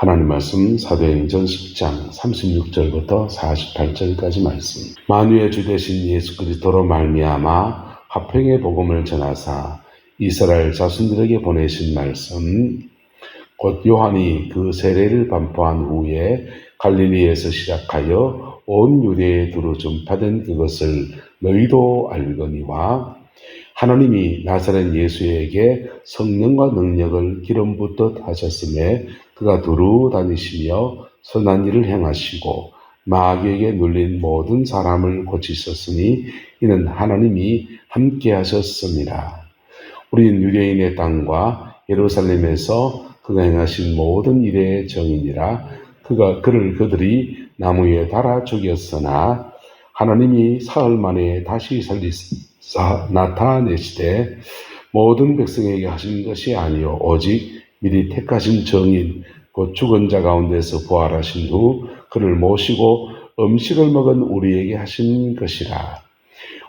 하나님 말씀 사도행전 10장 36절부터 48절까지 말씀. 만유의 주 되신 예수 그리스도로 말미암아 화평의 복음을 전하사 이스라엘 자손들에게 보내신 말씀, 곧 요한이 그 세례를 반포한 후에 갈릴리에서 시작하여 온 유대에 두루 전파된 그것을 너희도 알거니와, 하나님이 나사렛 예수에게 성령과 능력을 기름 붓듯 하셨음에 그가 두루 다니시며 선한 일을 행하시고 마귀에게 눌린 모든 사람을 고치셨으니 이는 하나님이 함께 하셨습니다. 우리는 유대인의 땅과 예루살렘에서 그가 행하신 모든 일의 정인이라. 그들이 나무 위에 달아 죽였으나 하나님이 사흘 만에 다시 살리사 나타내시되 모든 백성에게 하신 것이 아니요 오직 미리 택하신 정인 곧 죽은 자 가운데서 부활하신 후 그를 모시고 음식을 먹은 우리에게 하신 것이라.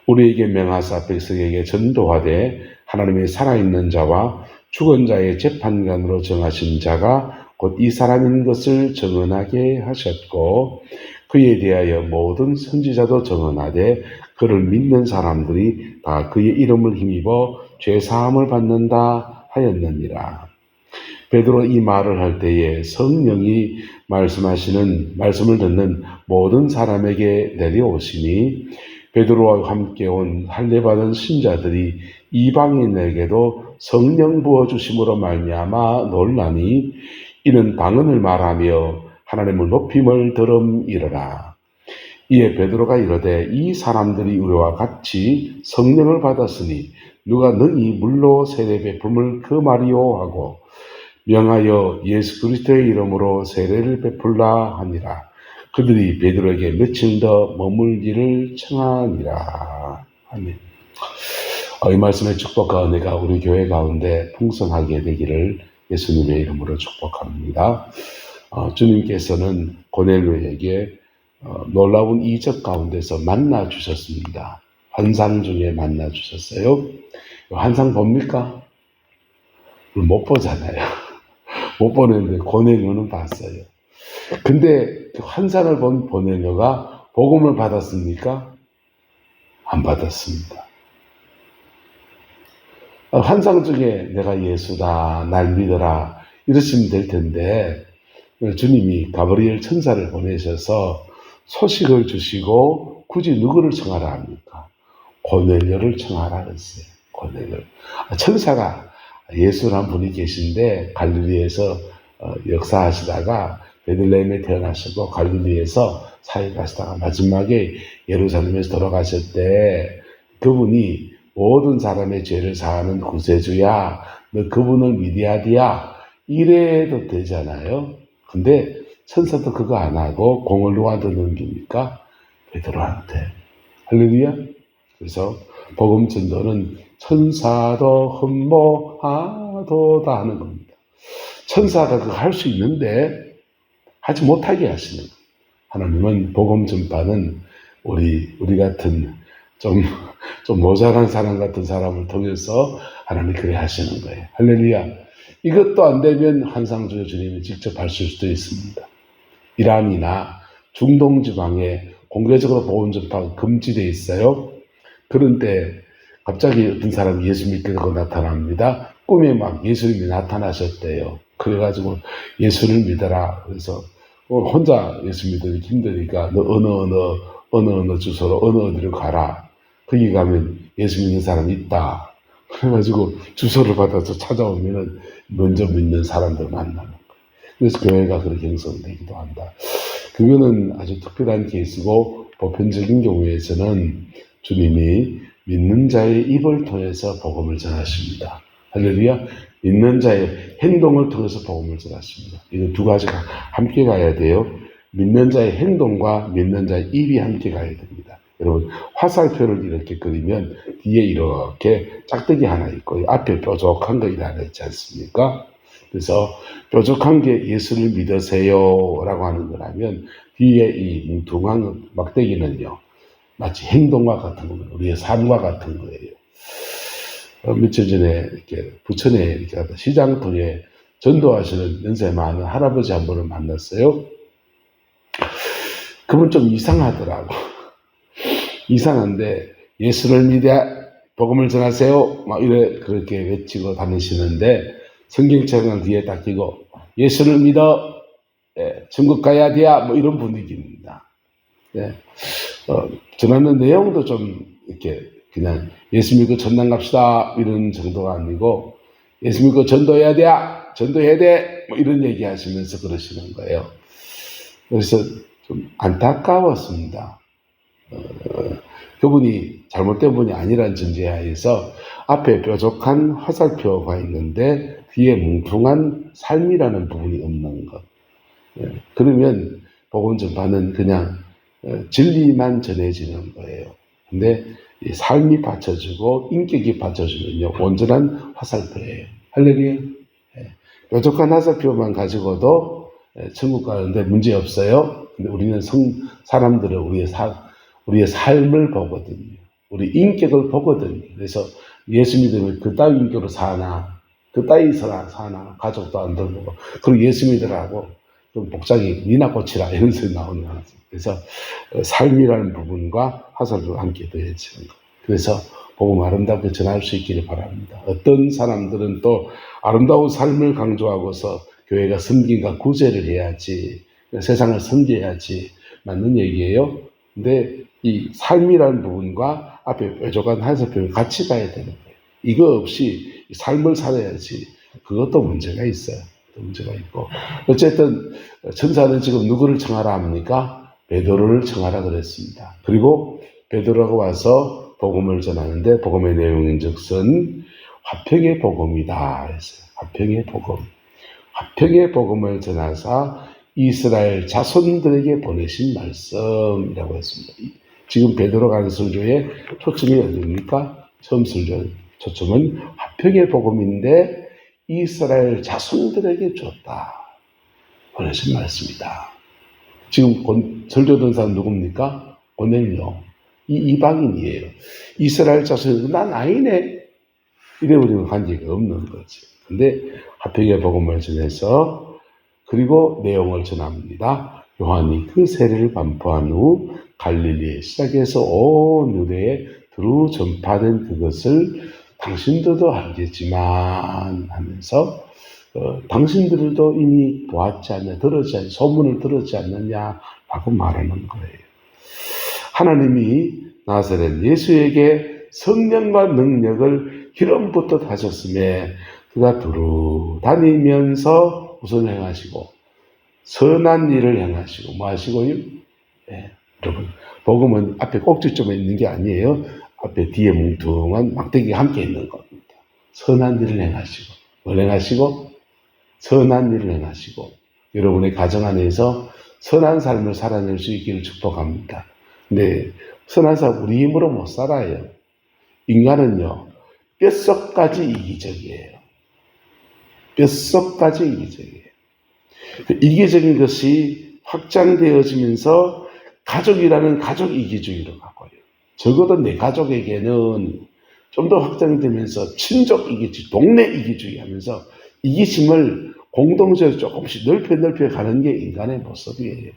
우리에게 명하사 백성에게 전도하되 하나님의 살아있는 자와 죽은 자의 재판관으로 정하신 자가 곧 이 사람인 것을 정언하게 하셨고, 그에 대하여 모든 선지자도 정언하되 그를 믿는 사람들이 다 그의 이름을 힘입어 죄사함을 받는다 하였느니라. 베드로 이 말을 할 때에 성령이 말씀을 듣는 모든 사람에게 내려오시니 베드로와 함께 온 할례받은 신자들이 이방인에게도 성령 부어주심으로 말미암아 놀라니, 이는 방언을 말하며 하나님을 높임을 들음이러라. 이에 베드로가 이르되 이 사람들이 우리와 같이 성령을 받았으니 누가 능히 물로 세례 베품을 금하리요 하고 명하여 예수 그리스도의 이름으로 세례를 베풀라 하니라. 그들이 베드로에게 며칠 더 머물기를 청하니라. 아멘. 이 말씀의 축복과 은혜가 우리 교회 가운데 풍성하게 되기를 예수님의 이름으로 축복합니다. 주님께서는 고넬료에게 놀라운 이적 가운데서 만나 주셨습니다. 환상 중에 만나 주셨어요. 환상 봅니까? 못 보잖아요. 못 보는데 고넬료는 봤어요. 근데 그 환상을 본 고넬료가 복음을 받았습니까? 안 받았습니다. 환상 중에 내가 예수다, 날 믿어라 이러시면 될 텐데, 주님이 가브리엘 천사를 보내셔서 소식을 주시고 굳이 누구를 청하라 합니까? 고넬료를 청하라 그랬어요. 고넬료. 천사가 예수라는 분이 계신데 갈릴리에서 역사하시다가 베들레헴에 태어나시고 갈릴리에서 사역하시다가 마지막에 예루살렘에서 돌아가실 때 그분이 모든 사람의 죄를 사하는 구세주야, 너 그분을 믿어야디야 이래도 되잖아요. 근데 천사도 그거 안 하고 공을 누구한테 넘깁니까? 베드로한테. 할렐루야. 그래서 복음 전도는 천사도 흠모하도다 하는 겁니다. 천사가 그거 할 수 있는데 하지 못하게 하시는 거예요. 하나님은 복음 전파는 우리 같은 좀 모자란 사람 같은 사람을 통해서 하나님이 그래 하시는 거예요. 할렐루야. 이것도 안 되면 환상주의 주님이 직접 하실 수도 있습니다. 이란이나 중동 지방에 공개적으로 복음 전파가 금지되어 있어요. 그런데 갑자기 어떤 사람이 예수 믿게 되고 나타납니다. 꿈에 막 예수님이 나타나셨대요. 그래가지고 예수를 믿어라. 그래서 혼자 예수 믿기 힘드니까 너 어느 주소로 어느 어디로 가라. 거기 가면 예수 믿는 사람이 있다. 그래가지고 주소를 받아서 찾아오면은 먼저 믿는 사람들 만나는 거예요. 그래서 교회가 그렇게 형성되기도 한다. 그거는 아주 특별한 케이스고, 보편적인 경우에서는 주님이 믿는 자의 입을 통해서 복음을 전하십니다. 할렐루야. 믿는 자의 행동을 통해서 복음을 전하십니다. 이거 두 가지가 함께 가야 돼요. 믿는 자의 행동과 믿는 자의 입이 함께 가야 됩니다. 여러분, 화살표를 이렇게 그리면 뒤에 이렇게 짝대기 하나 있고 앞에 뾰족한 거 하나 있지 않습니까? 그래서 뾰족한 게 예수를 믿으세요 라고 하는 거라면, 뒤에 이 뭉퉁한 막대기는요 마치 행동과 같은 거예요. 우리의 삶과 같은 거예요. 며칠 전에 이렇게 부천에 이렇게 시장통에 전도하시는 연세 많은 할아버지 한 분을 만났어요. 그분 좀 이상하더라고. 이상한데 예수를 믿어 복음을 전하세요. 막 이래 그렇게 외치고 다니시는데 성경책은 뒤에 딱 끼고 예수를 믿어 천국 가야 돼야 뭐 이런 분위기입니다. 예. 전하는 내용도 좀 이렇게 그냥 예수 믿고 전당 갑시다 이런 정도가 아니고 예수 믿고 전도해야 돼, 전도해야 돼, 뭐 이런 얘기 하시면서 그러시는 거예요. 그래서 좀 안타까웠습니다. 그분이 잘못된 분이 아니란 전제하에서 앞에 뾰족한 화살표가 있는데 뒤에 뭉퉁한 삶이라는 부분이 없는 것. 그러면 복음 전파는 그냥 진리만 전해지는 거예요. 근데 이 삶이 받쳐주고 인격이 받쳐주면요 온전한 화살표예요. 할렐루야. 뾰족한 화살표만 가지고도 천국 가는데 문제 없어요. 근데 우리는 사람들은 우리의 삶을 보거든요. 우리 인격을 보거든요. 그래서 예수 믿으면 그 따위 인격으로 사나, 그 따위 사나, 가족도 안 들고, 그리고 예수 믿으라고 좀 복장이 미나 고치라 이런 소리 나오는 거죠. 그래서 삶이라는 부분과 화살도 함께 더해지는 것. 그래서 복음 아름답게 전할 수 있기를 바랍니다. 어떤 사람들은 또 아름다운 삶을 강조하고서 교회가 섬김과 구제를 해야지, 세상을 섬겨야지 맞는 얘기예요. 근데 이 삶이라는 부분과 앞에 뾰족한 화살표를 같이 봐야 되는 거예요. 이거 없이 삶을 살아야지 그것도 문제가 있어요. 문제가 있고 어쨌든 천사는 지금 누구를 청하라 합니까? 베드로를 청하라 그랬습니다. 그리고 베드로가 와서 복음을 전하는데 복음의 내용인즉슨 화평의 복음이다 했어요. 화평의 복음. 화평의 복음을 전하사 이스라엘 자손들에게 보내신 말씀이라고 했습니다. 지금 베드로가 하는 설교의 초점이 어디입니까? 처음 설교 초점은 화평의 복음인데 이스라엘 자손들에게 줬다. 보내신 말씀이다. 지금 설교된 사람 누굽니까? 고넬료. 이 이방인이에요. 이스라엘 자손이 난 아니네. 이래버리면 관계가 없는 거지. 근데 화평의 복음을 전해서 그리고 내용을 전합니다. 요한이 그 세례를 반포한 후 갈릴리에 시작해서 온 유대에 두루 전파된 그것을 당신들도 알겠지만 하면서 당신들도 이미 보았지 않냐, 소문을 들었지 않느냐라고 말하는 거예요. 하나님이 나사렛 예수에게 성령과 능력을 기름부터 하셨음에 그가 두루 다니면서 무슨 행하시고 선한 일을 행하시고 뭐 하시고요? 네, 여러분 복음은 앞에 꼭지점에 있는 게 아니에요. 앞에 뒤에 뭉퉁한 막대기가 함께 있는 겁니다. 선한 일을 행하시고 뭘 행하시고? 선한 일을 행하시고 여러분의 가정 안에서 선한 삶을 살아낼 수 있기를 축복합니다. 근데 선한 삶 우리 힘으로 못 살아요. 인간은요 뼛속까지 이기적이에요. 뼛속까지 이기적이에요. 이기적인 것이 확장되어지면서 가족이라는 가족 이기주의로 가고요. 적어도 내 가족에게는 좀 더 확장되면서 친족 이기주의, 동네 이기주의 하면서 이기심을 공동체로 조금씩 넓혀 가는 게 인간의 모습이에요.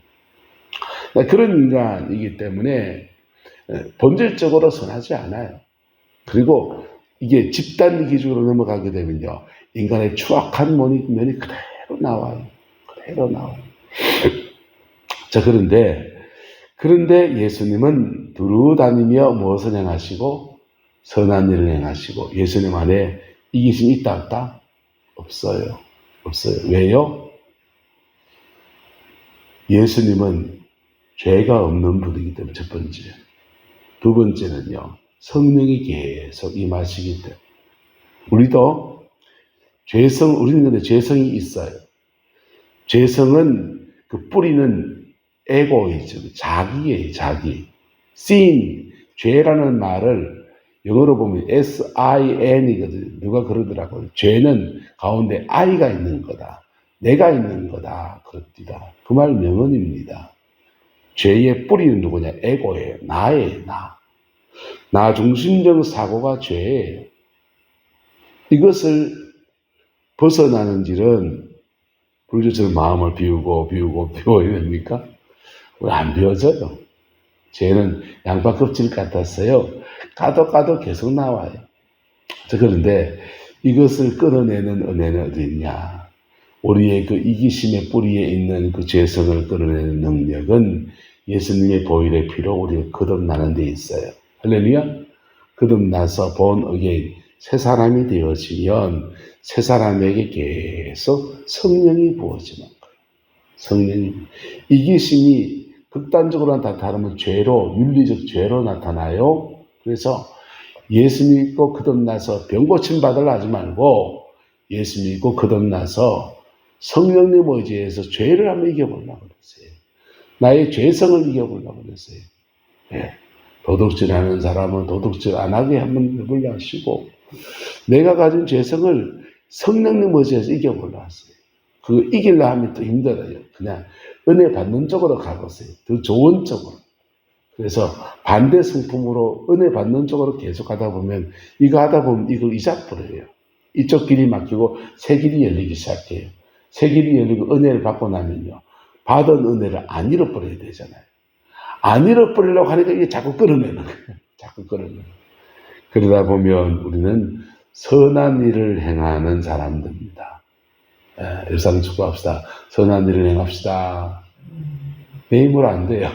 그런 인간이기 때문에 본질적으로 선하지 않아요. 그리고 이게 집단 이기주의로 넘어가게 되면요. 인간의 추악한 면이 그대로 나와요. 그대로 나와요. 자, 그런데 예수님은 두루 다니며 무엇을 행하시고 선한 일을 행하시고 예수님 안에 이기심이 있다 없다? 없어요. 없어요. 왜요? 예수님은 죄가 없는 분이기 때문에 첫 번째. 두 번째는요. 성령이 계속 임하시기 때문에. 우리는 근데 죄성이 있어요. 죄성은 그 뿌리는 에고이즘, 자기예요, 자기. sin, 죄라는 말을 영어로 보면 sin이거든요. 누가 그러더라고요. 죄는 가운데 I가 있는 거다. 내가 있는 거다. 그렇디다. 그 말 명언입니다. 죄의 뿌리는 누구냐? 에고예요. 나예요, 나. 나 중심적 사고가 죄예요. 이것을 벗어나는 길은 불교처럼 마음을 비우고 비워야 됩니까? 왜 안 비워져요? 죄는 양파 껍질 같았어요. 까도 계속 나와요. 그런데 이것을 끊어내는 은혜는 어디 있냐? 우리의 그 이기심의 뿌리에 있는 그 죄성을 끊어내는 능력은 예수님의 보혈의 피로 우리가 거듭나는 데 있어요. 할렐루야? 거듭나서 본 어게인 새 사람이 되어지면 새 사람에게 계속 성령이 부어지는 거예요. 성령이. 이기심이 극단적으로 나타나면 죄로, 윤리적 죄로 나타나요. 그래서 예수 믿고 거듭나서 병 고침 받으려 하지 말고 예수 믿고 거듭나서 성령님 의지에서 죄를 한번 이겨보려고 그랬어요. 나의 죄성을 이겨보려고 그랬어요. 네. 도둑질하는 사람은 도둑질 안 하게 한번 해보려 하시고 내가 가진 죄성을 성령님 의지에서 이겨보려 하세요. 그거 이기려 하면 더 힘들어요. 그냥 은혜 받는 쪽으로 가보세요. 더 좋은 쪽으로. 그래서 반대 성품으로 은혜 받는 쪽으로 계속 하다 보면 이거 하다 보면 이걸 잊어버려요. 이쪽 길이 막히고 새 길이 열리기 시작해요. 새 길이 열리고 은혜를 받고 나면요. 받은 은혜를 안 잃어버려야 되잖아요. 안 잃어버리려고 하니까 이게 자꾸 끌어내는 거예요. 자꾸 끌어내는 거예요. 그러다 보면 우리는 선한 일을 행하는 사람들입니다. 일상 축구합시다. 선한 일을 행합시다. 내 힘으로 안 돼요.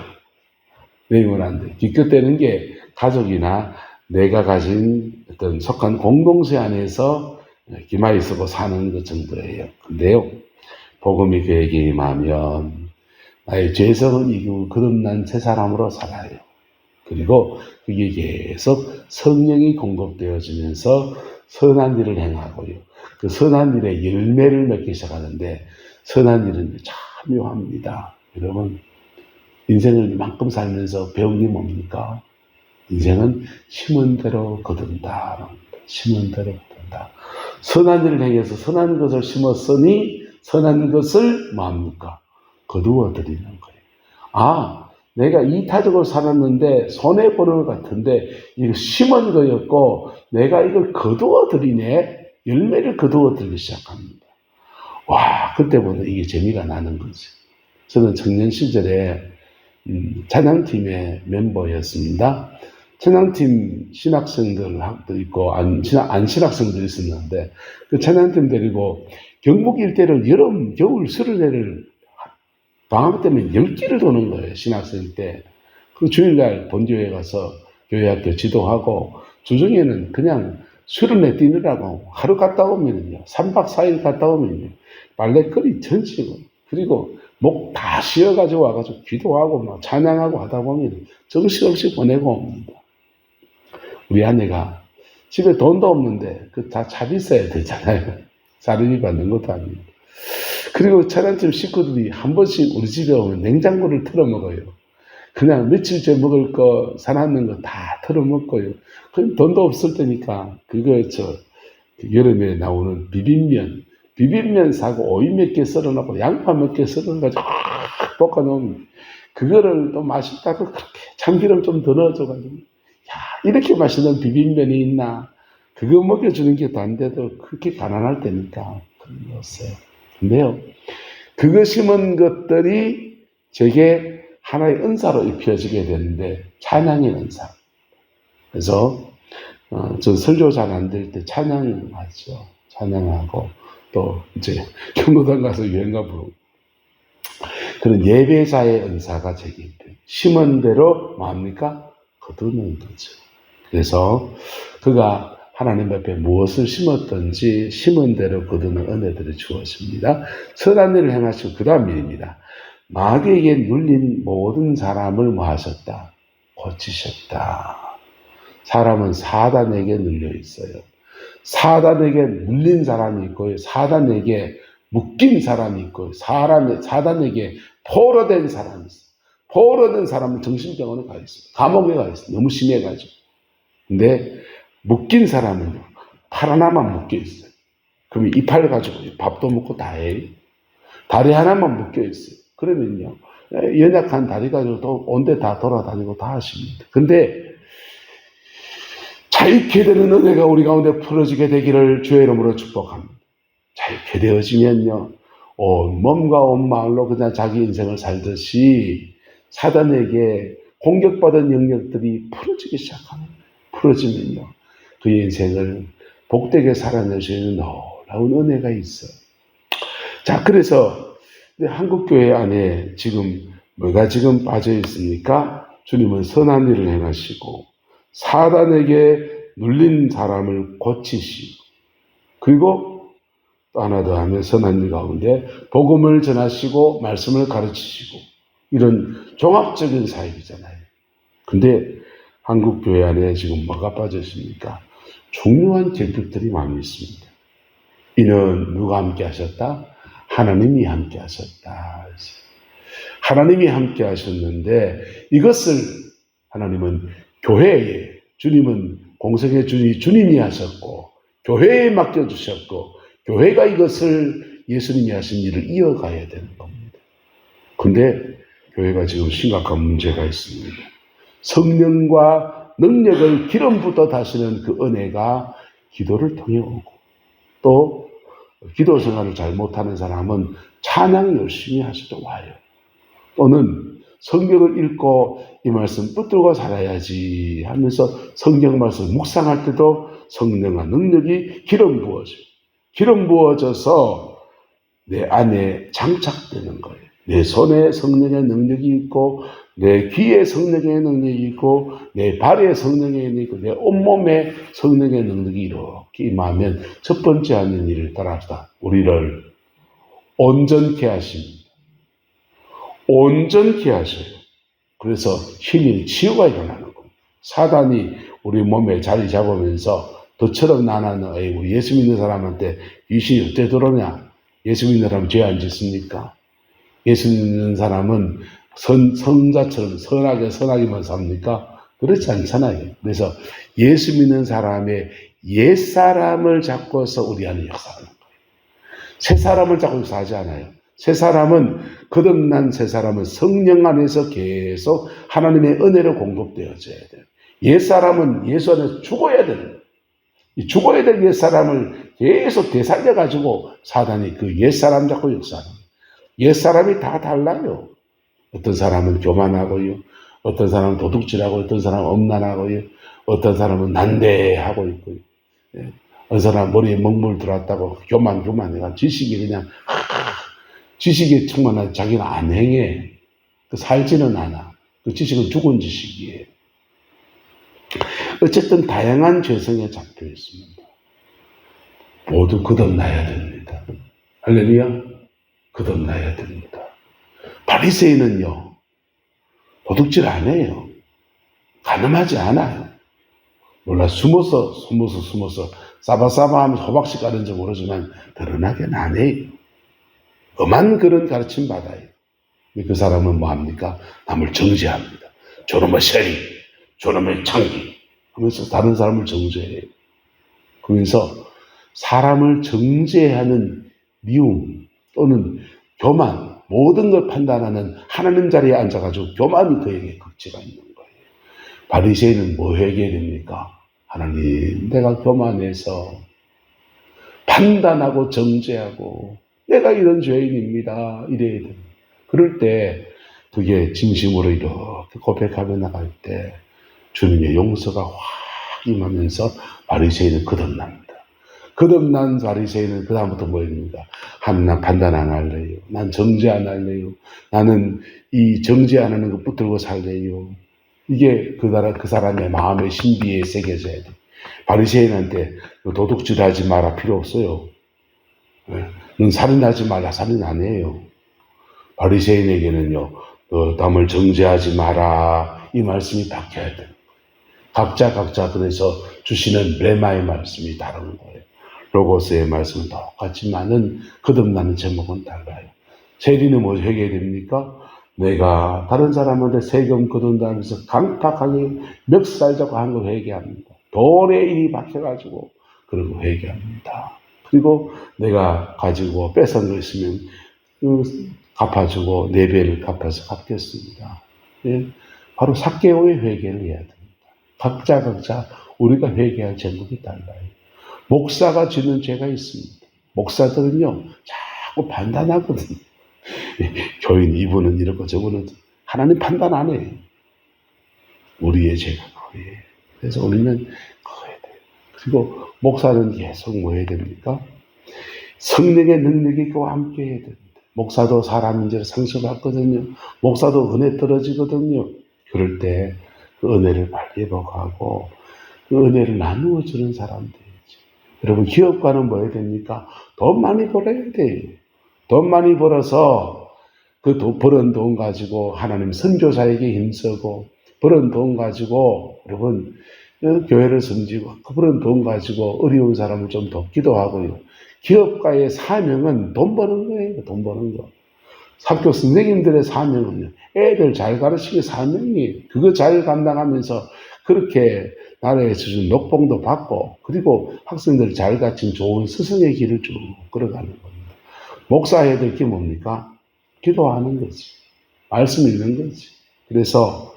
내 힘으로 안 돼요. 기껏되는 게 가족이나 내가 가진 어떤 속한 공동체 안에서 기마에 쓰고 사는 것 정도예요. 근데요, 복음이 그에게 임하면 나의 죄성을 이기고 거듭난 새 사람으로 살아요. 그리고 그게 계속 성령이 공급되어지면서 선한 일을 행하고요. 그 선한 일의 열매를 맺기 시작하는데 선한 일은 참 묘합니다. 여러분, 인생을 이만큼 살면서 배운 게 뭡니까? 인생은 심은 대로 거둔다. 심은 대로 거둔다. 선한 일을 행해서 선한 것을 심었으니 선한 것을 뭡니까? 거두어 드리는 거예요. 아, 내가 이타적으로 살았는데 손해보는 것 같은데 이거 심은 거였고 내가 이걸 거두어 드리네. 열매를 거두어 드리기 시작합니다. 와, 그때부터 이게 재미가 나는 거지. 저는 청년 시절에 찬양팀의 멤버였습니다. 찬양팀 신학생들도 있고 안 신학생들이 있었는데 그 찬양팀 데리고 경북 일대를 여름, 겨울, 수련회를 방학 때문에 10끼를 도는 거예요. 신학생 때. 그 주일날 본교회 가서 교회학교 지도하고 주중에는 그냥 수련회 뛰느라고 하루 갔다 오면요. 3박 4일 갔다 오면요. 빨래거리 던지고 그리고 목 다 쉬어가지고 와가지고 기도하고 막 찬양하고 하다 보면 정신없이 보내고 옵니다. 우리 아내가 집에 돈도 없는데 그 다 차비 써야 되잖아요. 사르비 받는 것도 아니고. 그리고 차량집 식구들이 한 번씩 우리 집에 오면 냉장고를 털어먹어요. 그냥 며칠째 먹을 거, 사놨는 거 다 털어먹고요. 그럼 돈도 없을 때니까 그거 여름에 나오는 비빔면 사고 오이 몇 개 썰어놓고 양파 몇 개 썰어가지고 볶아놓으면 그거를 또 맛있다고 그렇게 참기름 좀 더 넣어줘가지고 야, 이렇게 맛있는 비빔면이 있나? 그거 먹여주는 게 더 안 돼도 그렇게 가난할 때니까 그런 거였어요. 근데요, 그거 심은 것들이 제게 하나의 은사로 입혀지게 되는데 찬양의 은사. 그래서 저 설교 잘 안 될 때 찬양하죠. 찬양하고 또 이제 경로당 가서 유행가 부르고 그런 예배자의 은사가 제게 있대요. 심은 대로 뭐합니까? 거두는 거죠. 그래서 그가 하나님 앞에 무엇을 심었든지 심은 대로 거두는 은혜들이 주어집니다. 선한 일을 행하시고 그 다음 일입니다. 마귀에게 눌린 모든 사람을 뭐 하셨다? 고치셨다. 사람은 사단에게 눌려 있어요. 사단에게 눌린 사람이 있고요. 사단에게 묶인 사람이 있고요. 사단에게 포로된 사람이 있어요. 포로된 사람은 정신병원에 가 있어요. 감옥에 가 있어요. 너무 심해가지고. 근데 묶인 사람은 팔 하나만 묶여 있어요. 그러면 이 팔 가지고 밥도 먹고 다 해요. 다리 하나만 묶여 있어요. 그러면요, 연약한 다리 가지고 온데 다 돌아다니고 다 하십니다. 근데 자유케 되는 은혜가 우리 가운데 풀어지게 되기를 주의 이름으로 축복합니다. 자, 이렇게 되어지면요, 온 몸과 온 마음으로 그냥 자기 인생을 살듯이 사단에게 공격받은 영역들이 풀어지기 시작하는 거예요. 풀어지면요, 그의 인생을 복되게 살아낼 수 있는 놀라운 은혜가 있어요. 자, 그래서 한국교회 안에 지금 뭐가 지금 빠져 있습니까? 주님은 선한 일을 행하시고 사단에게 눌린 사람을 고치시고, 그리고 또 하나 더 하면 선한 일 가운데 복음을 전하시고 말씀을 가르치시고, 이런 종합적인 사역이잖아요. 근데 한국교회 안에 지금 뭐가 빠져 있습니까? 중요한 결핍들이 많이 있습니다. 이는 누가 함께 하셨다? 하나님이 함께 하셨다. 하나님이 함께 하셨는데, 이것을 하나님은 교회에, 주님은 공생의 주님이 하셨고 교회에 맡겨주셨고, 교회가 이것을 예수님이 하신 일을 이어가야 되는 겁니다. 근데 교회가 지금 심각한 문제가 있습니다. 성령과 능력을 기름 붓어 다시는 그 은혜가 기도를 통해 오고, 또 기도 생활을 잘 못하는 사람은 찬양 열심히 하셔도 와요. 또는 성경을 읽고 이 말씀 붙들고 살아야지 하면서 성경 말씀 묵상할 때도 성령과 능력이 기름 부어져요. 기름 부어져서 내 안에 장착되는 거예요. 내 손에 성령의 능력이 있고, 내 귀에 성령의 능력이 있고, 내 발에 성령의 능력이 있고, 내 온몸에 성령의 능력이 이렇게 임하면 첫 번째 하는 일을 따라합시다. 우리를 온전케 하십니다. 온전케 하셔요. 그래서 힐링, 치유가 일어나는 겁니다. 사단이 우리 몸에 자리 잡으면서 너처럼 나는 우리 예수 믿는 사람한테 귀신이 어떻게 들어오냐? 예수 믿는 사람은 죄 안 짓습니까? 예수 믿는 사람은 성자처럼 선하게만 삽니까? 그렇지 않잖아요. 그래서 예수 믿는 사람의 옛사람을 잡고서 우리 안에 역사하는 거예요. 새 사람을 잡고 역사하지 않아요. 새 사람은, 거듭난 새 사람은 성령 안에서 계속 하나님의 은혜로 공급되어져야 돼요. 옛 사람은 예수 안에서 죽어야 돼요. 이 죽어야 될 옛 사람을 계속 되살려가지고 사단이 그 옛 사람 잡고 역사하는 거예요. 옛 사람이 다 달라요. 어떤 사람은 교만하고요, 어떤 사람은 도둑질하고, 어떤 사람은 엄난하고요, 어떤 사람은 난대하고 있고요. 어떤 사람은 머리에 먹물 들어왔다고 교만해가 지식이 그냥 지식에 충만한 자기는 안 행해. 살지는 않아. 그 지식은 죽은 지식이에요. 어쨌든 다양한 죄성에 잡혀 있습니다. 모두 거듭나야 됩니다. 할렐루야. 거듭나야 됩니다. 바리새인은요, 도둑질 안 해요. 가늠하지 않아요. 몰라, 숨어서 싸바싸바 하면서 호박씨 까는지 모르지만 드러나게는 안 해요. 엄한 그런 가르침 받아요. 그 사람은 뭐 합니까? 남을 정죄합니다. 저놈의 세리, 저놈의 창기 하면서 다른 사람을 정죄해요. 그러면서 사람을 정죄하는 미움 또는 교만, 모든 걸 판단하는 하나님 자리에 앉아가지고 교만이 그에게 극치가 있는 거예요. 바리새인은 뭐 회개해야 됩니까? 하나님, 내가 교만해서 판단하고 정죄하고 내가 이런 죄인입니다. 이래야 됩니다. 그럴 때 그게 진심으로 이렇게 고백하며 나갈 때 주님의 용서가 확 임하면서 바리새인은 거듭납니다. 거듭난 바리새인은 그 다음부터 뭐 합니까? 난 판단 안 할래요. 난 정죄 안 할래요. 나는 이 정죄 안 하는 것 붙들고 살래요. 이게 그 사람의 마음의 신비에 새겨져야 돼. 바리새인한테 도둑질하지 마라 필요 없어요. 넌 살인하지 말라, 살인 안 해요. 바리새인에게는요, 남을 정죄하지 마라, 이 말씀이 박혀야 돼요. 각자 그래서 주시는 레마의 말씀이 다른 거예요. 로고스의 말씀은 똑같지만은 거듭나는 제목은 달라요. 세리는 뭐 회개해야 됩니까? 내가 다른 사람한테 세금 거둔다면서 강팍하게 멱살 잡고 한 거 회개합니다. 돌에 일이 박혀가지고 그러고 회개합니다. 그리고 내가 가지고 뺏은 거 있으면 갚아주고 네 배를 갚아서 갚겠습니다. 예? 바로 삭개오의 회개를 해야 됩니다. 각자 우리가 회개할 제목이 달라요. 목사가 지는 죄가 있습니다. 목사들은요, 자꾸 판단하거든요. 교인 이분은 이렇고 저분은 하나님 판단 안 해요. 우리의 죄가 그거예요. 그래서 우리는 그거 해야 돼요. 그리고 목사는 계속 뭐 해야 됩니까? 성령의 능력이 그와 함께 해야 됩니다. 목사도 사람인지를 상처받거든요. 목사도 은혜 떨어지거든요. 그럴 때 그 은혜를 빨리 회복하고 그 은혜를 나누어 주는 사람 되야지. 여러분, 기업가는 뭐 해야 됩니까? 돈 많이 벌어야 돼요. 돈 많이 벌어서 그 벌은 돈 가지고 하나님 선교사에게 힘쓰고, 벌은 돈 가지고 여러분 교회를 섬기고, 그 벌은 돈 가지고 어려운 사람을 좀 돕기도 하고요. 기업가의 사명은 돈 버는 거예요. 돈 버는 거. 학교 선생님들의 사명은요, 애들 잘 가르치기 사명이, 그거 잘 감당하면서 그렇게 나라에서 준 녹봉도 받고, 그리고 학생들 잘 가르친 좋은 스승의 길을 쭉 걸어가는 겁니다. 목사해야 될 게 뭡니까? 기도하는 거지. 말씀 읽는 거지. 그래서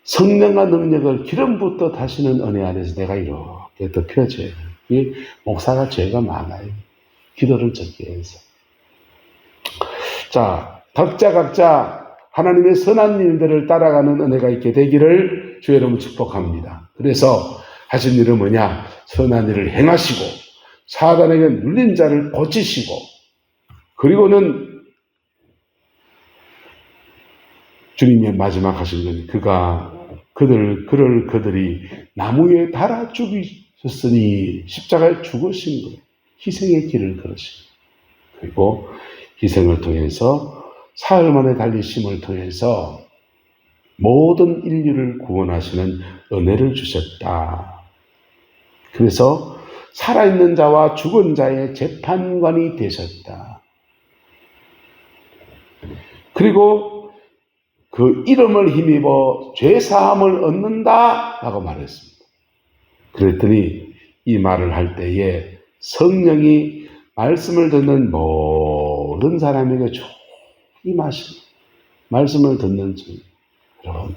성령과 능력을 기름부터 다시는 은혜 안에서 내가 이렇게 덮여져요. 이 목사가 죄가 많아요. 기도를 적게 해서. 자, 각자 하나님의 선한 일들을 따라가는 은혜가 있게 되기를 주의 이름으로 축복합니다. 그래서 하신 일은 뭐냐? 선한 일을 행하시고 사단에게 눌린 자를 고치시고, 그리고는 주님이 마지막 하신 건 그들이 나무에 달아 죽이셨으니 십자가에 죽으신 거예요. 희생의 길을 걸으신 거예요. 그리고 희생을 통해서 사흘 만에 달리심을 통해서 모든 인류를 구원하시는 은혜를 주셨다. 그래서 살아있는 자와 죽은 자의 재판관이 되셨다. 그리고 그 이름을 힘입어 죄사함을 얻는다 라고 말했습니다. 그랬더니 이 말을 할 때에 성령이 말씀을 듣는 모든 사람에게 임하시는, 말씀을 듣는 중, 여러분,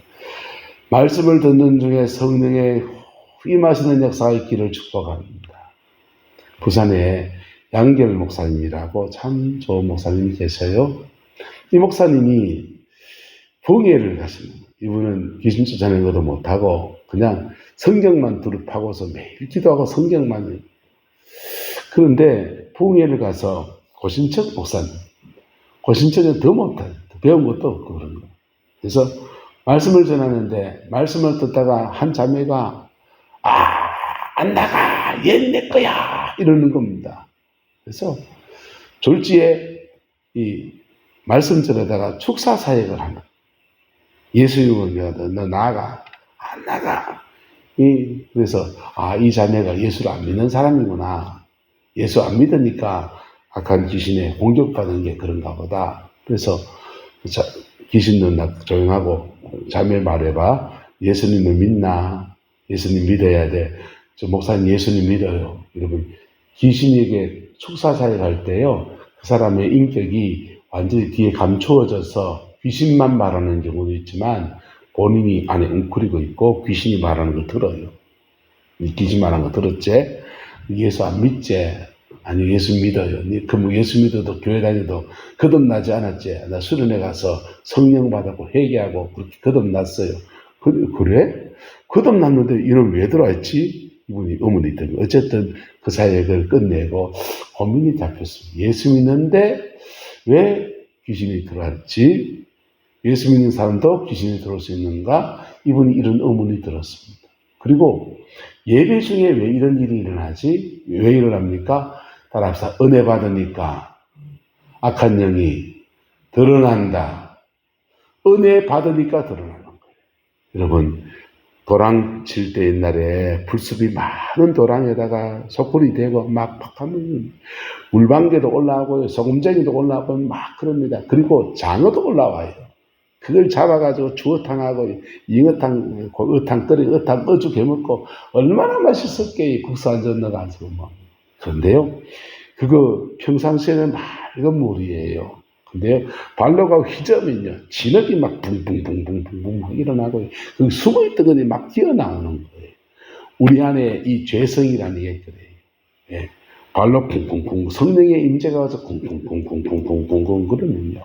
말씀을 듣는 중에 성령의 임하시는 역사가 있기를 축복합니다. 부산에 양결 목사님이라고 참 좋은 목사님이 계셔요. 이 목사님이 봉예를 가십니다. 이분은 귀신 쫓아내는 것도 못하고 그냥 성경만 두릅하고서 매일 기도하고 성경만. 그런데 봉예를 가서 고신척 목사님, 고신척은 더 못해요. 배운 것도 없고 그런 거. 그래서 말씀을 전하는데 말씀을 듣다가 한 자매가 안 나가, 얘 내 거야 이러는 겁니다. 그래서 졸지에 이 말씀 전하다가 축사 사역을 하는, 예수님은 너 나가, 안 나가. 그래서 이 자매가 예수를 안 믿는 사람이구나. 예수 안 믿으니까 악한 귀신에 공격받는 게 그런가 보다. 그래서 귀신은 조용하고 자매 말해봐. 예수님을 믿나? 예수님 믿어야 돼. 저 목사님 예수님 믿어요. 여러분, 귀신에게 축사사역 할 때요, 그 사람의 인격이 완전히 뒤에 감추어져서 귀신만 말하는 경우도 있지만 본인이 안에 웅크리고 있고 귀신이 말하는 걸 들어요. 귀신 말하는 거 들었지? 예수 안 믿지? 아니 예수 믿어요. 그럼 예수 믿어도 교회 다녀도 거듭나지 않았지? 나 수련회 가서 성령 받았고 회개하고 그렇게 거듭났어요. 그래? 거듭났는데 이놈 왜 들어왔지? 이분이 의문이 있더니 어쨌든 그 사역을 끝내고 고민이 잡혔습니다. 예수 믿는데 왜 귀신이 들어왔지? 예수 믿는 사람도 귀신이 들어올 수 있는가? 이분이 이런 의문이 들었습니다. 그리고 예배 중에 왜 이런 일이 일어나지? 왜 일어납니까? 따라합시다. 은혜 받으니까 악한 영이 드러난다. 은혜 받으니까 드러나는 거예요. 여러분, 도랑 칠 때 옛날에 불숲이 많은 도랑에다가 소풀이 되고 막 하면 물방개도 올라오고 소금쟁이도 올라오고 막 그럽니다. 그리고 장어도 올라와요. 그걸 잡아가지고 주어탕하고 잉어탕, 어탕 끓이고 어탕 어죽 해먹고 얼마나 맛있었게 국산전 넣어가지고 뭐. 그런데요, 그거 평상시에는 맑은 물이에요. 근데요, 발로 가고 휘저으면요, 진흙이 막 붕붕붕붕붕붕 막 일어나고 그 숨어있던 것이 막 튀어나오는 거예요. 우리 안에 이 죄성이라는 게 그래요. 예. 발로 쿵쿵쿵 성령의 임재가 와서 쿵쿵쿵쿵쿵쿵쿵 그러면요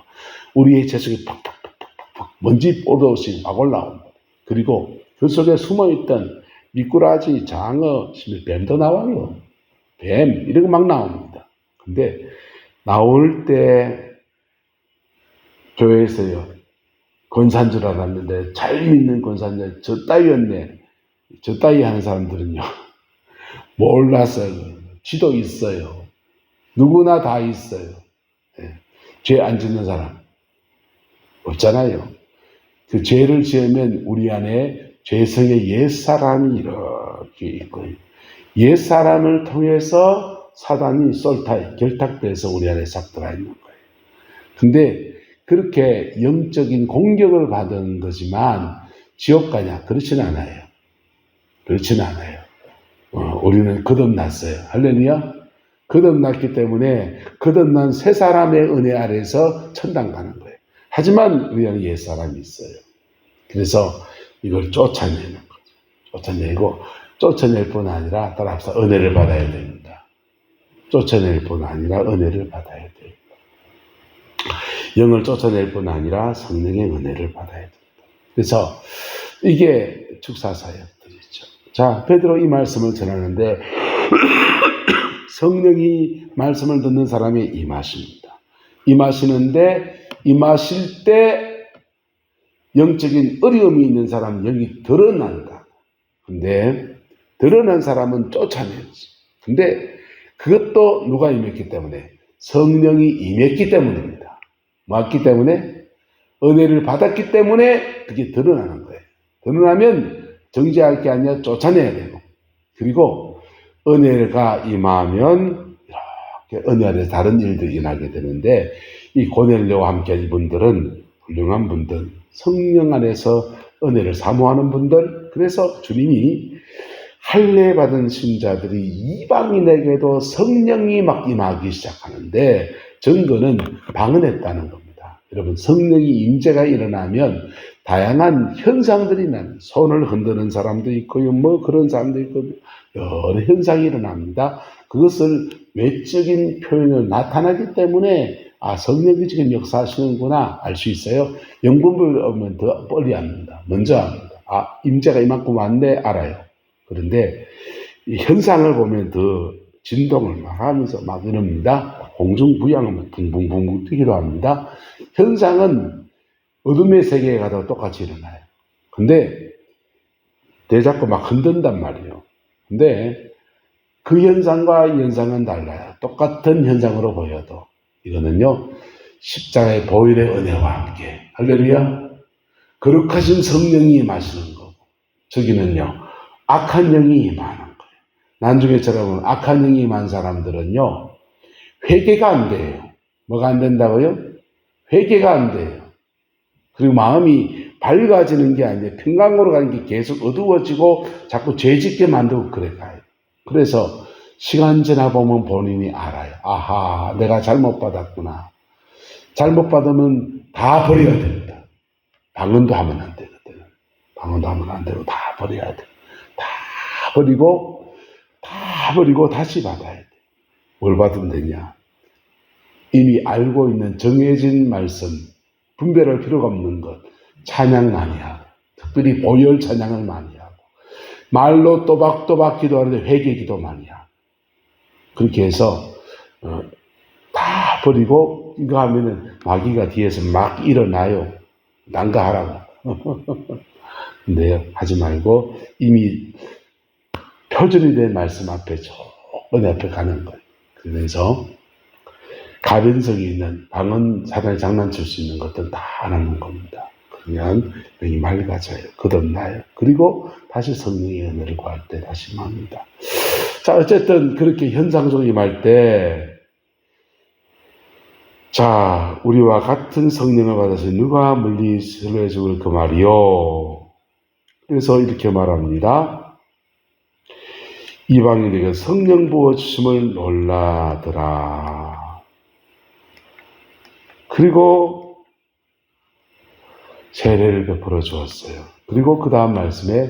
우리의 재성이 팍팍팍팍팍 먼지 뽀듯이 막 올라옵니다. 그리고 그 속에 숨어있던 미꾸라지, 장어, 뱀도 나와요. 뱀 이런 거 막 나옵니다. 근데 나올 때 교회에서요 권사인 줄 알았는데 잘 믿는 권사인데 저 따위였네. 저 따위 하는 사람들은요 몰랐어요. 지도 있어요. 누구나 다 있어요. 예. 죄 안 짓는 사람 없잖아요. 그 죄를 지으면 우리 안에 죄성의 옛사람이 이렇게 있고요. 옛사람을 통해서 사단이 결탁돼서 우리 안에 싹 들어와 있는 거예요. 근데 그렇게 영적인 공격을 받은 거지만 지옥 가냐? 그렇지는 않아요. 그렇지는 않아요. 우리는 거듭났어요. 할렐루야. 거듭났기 때문에 거듭난 새 사람의 은혜 아래서 천당 가는 거예요. 하지만 우리 안에 옛사람이 있어요. 그래서 이걸 쫓아내는 거죠. 쫓아낼 뿐 아니라 따라서 은혜를 받아야 됩니다. 쫓아낼 뿐 아니라 은혜를 받아야 돼요. 영을 쫓아낼 뿐 아니라 성령의 은혜를 받아야 됩니다. 그래서 이게 축사사역들이죠. 자, 베드로 이 말씀을 전하는데 성령이 말씀을 듣는 사람이 임하십니다. 임하시는데 임하실 때 영적인 어려움이 있는 사람은 영이 드러난다. 근데 드러난 사람은 쫓아내지. 근데 그것도 누가 임했기 때문에? 성령이 임했기 때문입니다. 맞기 때문에? 은혜를 받았기 때문에 그게 드러나는 거예요. 드러나면 정죄할 게 아니라 쫓아내야 되고, 그리고 은혜가 임하면 이렇게 은혜 아래 다른 일들이 일어나게 되는데, 이 고넬료와 함께 이분들은 훌륭한 분들, 성령 안에서 은혜를 사모하는 분들. 그래서 주님이 할례 받은 신자들이 이방인에게도 성령이 막 임하기 시작하는데 증거는 방언했다는 겁니다. 여러분, 성령이 임재가 일어나면 다양한 현상들이 나는, 손을 흔드는 사람도 있고요, 뭐 그런 사람도 있고 여러 현상이 일어납니다. 그것을 외적인 표현으로 나타나기 때문에 성령이 지금 역사하시는구나 알 수 있어요. 영분별 오면 더 빨리 압니다. 먼저 압니다. 임재가 이만큼 왔네 알아요. 그런데 이 현상을 보면 더 진동을 막 하면서 막 이럽니다. 공중부양하면 붕붕붕붕 뛰기도 합니다. 현상은 어둠의 세계에 가도 똑같이 일어나요. 근데 대자꾸 막 흔든단 말이에요. 근데 그 현상과 이 현상은 달라요. 똑같은 현상으로 보여도 이거는요 십자가의 보혈의 은혜와 함께 할렐루야 거룩하신 성령이 임하시는 거고, 저기는요 악한 영이 임하는 거예요. 나중에처럼 악한 영이 임한 사람들은요 회개가 안 돼요. 뭐가 안 된다고요? 회개가 안 돼요. 그리고 마음이 밝아지는 게 아니라 평강으로 가는 게 계속 어두워지고 자꾸 죄짓게 만들고 그래 가요. 그래서 시간 지나 보면 본인이 알아요. 아하, 내가 잘못 받았구나. 잘못 받으면 다 버려야 됩니다. 방언도 하면 안 되거든. 방언도 하면 안 되고 다 버려야 돼. 다 버리고 다시 받아야 돼. 뭘 받으면 되냐? 이미 알고 있는 정해진 말씀, 분별할 필요가 없는 것, 찬양 많이 하고, 특별히 보혈 찬양을 많이 하고, 말로 또박또박 기도하는데 회개 기도 많이 하고, 그렇게 해서 다 버리고 이거 하면은 마귀가 뒤에서 막 일어나요. 난가하라고. 근데요, 하지 말고 이미 표준이 된 말씀 앞에 은혜 앞에 가는 거예요. 그래서 가변성이 있는 방언 사단이 장난칠 수 있는 것들 다 안 하는 겁니다. 그러면 영이 맑아져요. 거듭나요. 그리고 다시 성령의 은혜를 구할 때 다시 맙니다. 자, 어쨌든 그렇게 현상적으로 임할 때, 자, 우리와 같은 성령을 받아서 누가 물리치려 죽을 그 말이요. 그래서 이렇게 말합니다. 이방인에게 성령 부어주심을 놀라더라. 그리고 세례를 베풀어 주었어요. 그리고 그 다음 말씀에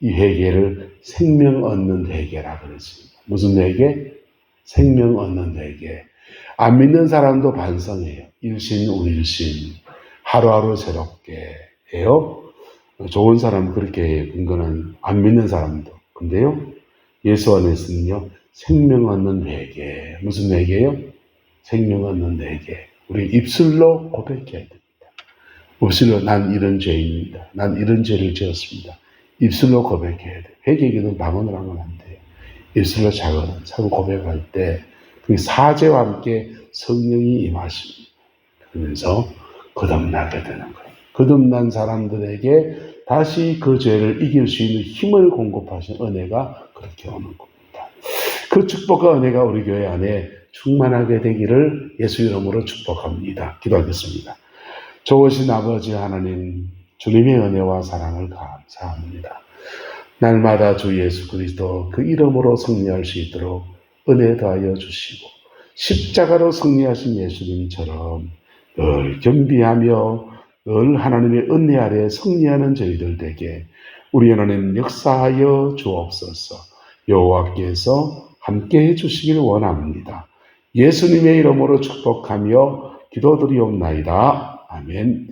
이 회개를 생명 얻는 회개라 그랬습니다. 무슨 회개? 생명 얻는 회개. 안 믿는 사람도 반성해요. 일신우일신. 하루하루 새롭게 해요. 좋은 사람은 그렇게 해요. 그거는 안 믿는 사람도. 근데요, 예수 안에서는요, 생명 얻는 회개. 무슨 회개요? 생명 얻는 회개. 우리 입술로 고백해야 됩니다. 입술로 난 이런 죄인입니다. 난 이런 죄를 지었습니다. 입술로 고백해야 돼요. 회개기는 방언을 하면 안 돼요. 입술로 자꾸 고백할 때 그 사죄와 함께 성령이 임하십니다. 그러면서 거듭나게 되는 거예요. 거듭난 사람들에게 다시 그 죄를 이길 수 있는 힘을 공급하신 은혜가 그렇게 오는 겁니다. 그 축복과 은혜가 우리 교회 안에 충만하게 되기를 예수 이름으로 축복합니다. 기도하겠습니다. 좋으신 아버지 하나님, 주님의 은혜와 사랑을 감사합니다. 날마다 주 예수 그리스도 그 이름으로 승리할 수 있도록 은혜 더하여 주시고, 십자가로 승리하신 예수님처럼 늘 겸비하며 늘 하나님의 은혜 아래 승리하는 저희들 되게 우리 하나님 역사하여 주옵소서. 여호와께서 함께 해주시길 원합니다. 예수님의 이름으로 축복하며 기도드리옵나이다. 아멘.